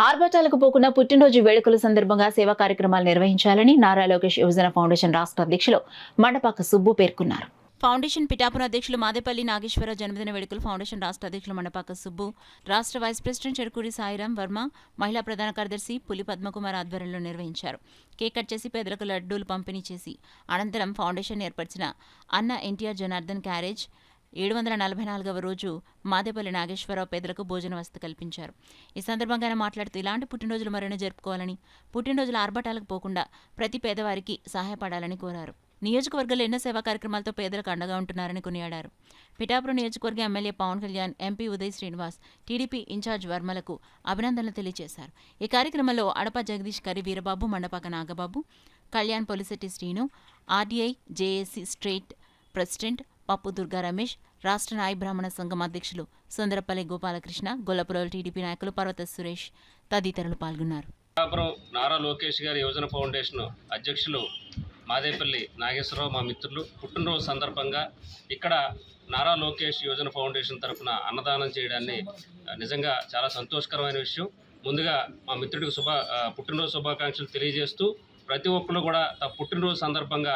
ఆర్భాటాలకు పోకుండా పుట్టినరోజు వేడుకల సందర్భంగా సేవా కార్యక్రమాలు నిర్వహించాలని నారా లోకేష్ యువజన ఫౌండేషన్ రాష్ట్ర అధ్యక్షులు మండపాక సుబ్బు పేర్కొన్నారు. ఫౌండేషన్ పిఠాపురం అధ్యక్షులు మాదేపల్లి నాగేశ్వరరావు జన్మదిన వేడుకలు ఫౌండేషన్ రాష్ట్ర అధ్యక్షులు మండపాక సుబ్బు, రాష్ట్ర వైస్ ప్రెసిడెంట్ చెరుకూరి సాయిరాం వర్మ, మహిళా ప్రధాన కార్యదర్శి పులి పద్మకుమార్ ఆధ్వర్యంలో నిర్వహించారు. కేక్ కట్ చేసి పేదలకు లడ్డూలు పంపిణీ చేసి అనంతరం ఫౌండేషన్ ఏర్పరిచిన అన్న ఎన్టీఆర్ జనార్దన్ క్యారేజ్ 744వ రోజు మాదేపల్లి నాగేశ్వరరావు పేదలకు భోజన వసతి కల్పించారు. ఈ సందర్భంగా ఆయన మాట్లాడుతూ ఇలాంటి పుట్టినరోజులు మరెన్నో జరుపుకోవాలని, పుట్టినరోజుల ఆర్భాటాలకు పోకుండా ప్రతి పేదవారికి సహాయపడాలని కోరారు. నియోజకవర్గంలో ఎన్నో సేవా కార్యక్రమాలతో పేదలకు అండగా ఉంటున్నారని కొనియాడారు. పిఠాపురం నియోజకవర్గ MLA Pawan Kalyan, MP Uday Srinivas, TDP incharge వర్మలకు అభినందనలు తెలియజేశారు. ఈ కార్యక్రమంలో Adapa Jagadish, Kari Veerababu, Mandapaka Nagababu, Kalyan Polisetti Srinu, RDI JAC state president Pappu Durga Ramesh, రాష్ట్ర నాయ బ్రాహ్మణ సంఘం అధ్యక్షులు సుందరపల్లి గోపాలకృష్ణ, గొల్లపురం టీడీపీ నాయకులు పర్వత సురేష్ తదితరులు పాల్గొన్నారు. నారా లోకేష్ గారి యువజన ఫౌండేషన్ అధ్యక్షులు మాదేపల్లి నాగేశ్వరరావు మా మిత్రులు పుట్టినరోజు సందర్భంగా ఇక్కడ నారా లోకేష్ యువజన ఫౌండేషన్ తరఫున అన్నదానం చేయడాన్ని నిజంగా చాలా సంతోషకరమైన విషయం. ముందుగా మా మిత్రుడికి పుట్టినరోజు శుభాకాంక్షలు తెలియజేస్తూ ప్రతి ఒక్కరు కూడా పుట్టినరోజు సందర్భంగా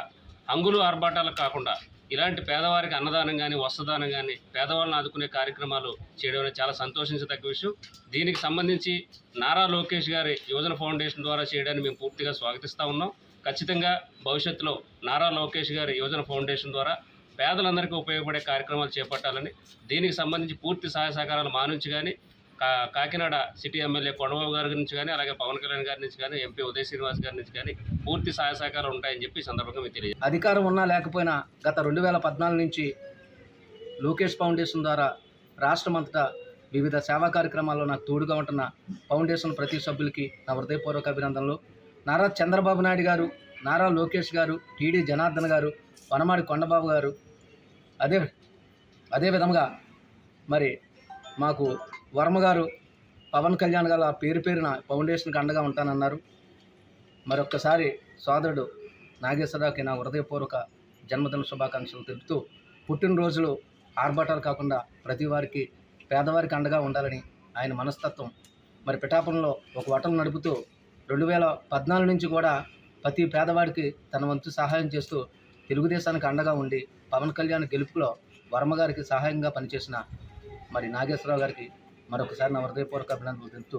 హంగులు ఆర్భాటాలకు కాకుండా ఇలాంటి పేదవారికి అన్నదానం కానీ వస్త్రదానం కానీ పేదవాళ్ళని ఆదుకునే కార్యక్రమాలు చేయడం అనేది చాలా సంతోషించదగ్గ విషయం. దీనికి సంబంధించి నారా లోకేష్ గారి యువజన ఫౌండేషన్ ద్వారా చేయడాన్ని మేము పూర్తిగా స్వాగతిస్తూ ఉన్నాం. ఖచ్చితంగా భవిష్యత్తులో నారా లోకేష్ గారి యువజన ఫౌండేషన్ ద్వారా పేదలందరికీ ఉపయోగపడే కార్యక్రమాలు చేపట్టాలని, దీనికి సంబంధించి పూర్తి సహాయ సహకారాలు మా నుంచి కానీ, కాకినాడ సిటీ ఎమ్మెల్యే కొండబాబు గారి నుంచి కానీ, అలాగే పవన్ కళ్యాణ్ గారి నుంచి కానీ, ఎంపీ ఉదయ్ శ్రీనివాస్ గారి నుంచి కానీ పూర్తి సహాయ సహకారం ఉంటాయని చెప్పి ఈ సందర్భంగా మీకు తెలియదు. అధికారం ఉన్నా లేకపోయినా గత 2014 నుంచి లోకేష్ ఫౌండేషన్ ద్వారా రాష్ట్రమంతటా వివిధ సేవా కార్యక్రమాల్లో నాకు తోడుగా ఉంటున్న ఫౌండేషన్ ప్రతి సభ్యులకి నా హృదయపూర్వక అభినందనలు. నారా చంద్రబాబు నాయుడు గారు, నారా లోకేష్ గారు, టీడీ జనార్దన్ గారు, వనమాడి కొండబాబు గారు, అదేవిధంగా మరి మాకు వర్మ గారు, పవన్ కళ్యాణ్ గారు పేరు పేరున ఫౌండేషన్కి అండగా ఉంటానన్నారు. మరొక్కసారి సోదరుడు నాగేశ్వరరావుకి నా హృదయపూర్వక జన్మదిన శుభాకాంక్షలు తెలుపుతూ, పుట్టినరోజులు ఆర్భాటాలు కాకుండా ప్రతి వారికి పేదవారికి అండగా ఉండాలని ఆయన మనస్తత్వం. మరి పిఠాపురంలో ఒక హోటల్ నడుపుతూ 2014 నుంచి కూడా ప్రతి పేదవాడికి తన వంతు సహాయం చేస్తూ తెలుగుదేశానికి అండగా ఉండి పవన్ కళ్యాణ్ గెలుపులో వర్మ గారికి సహాయంగా పనిచేసిన మరి నాగేశ్వరరావు గారికి మరొకసారి నా హృదయపూర్వక అభినందనలు తెలుపుతూ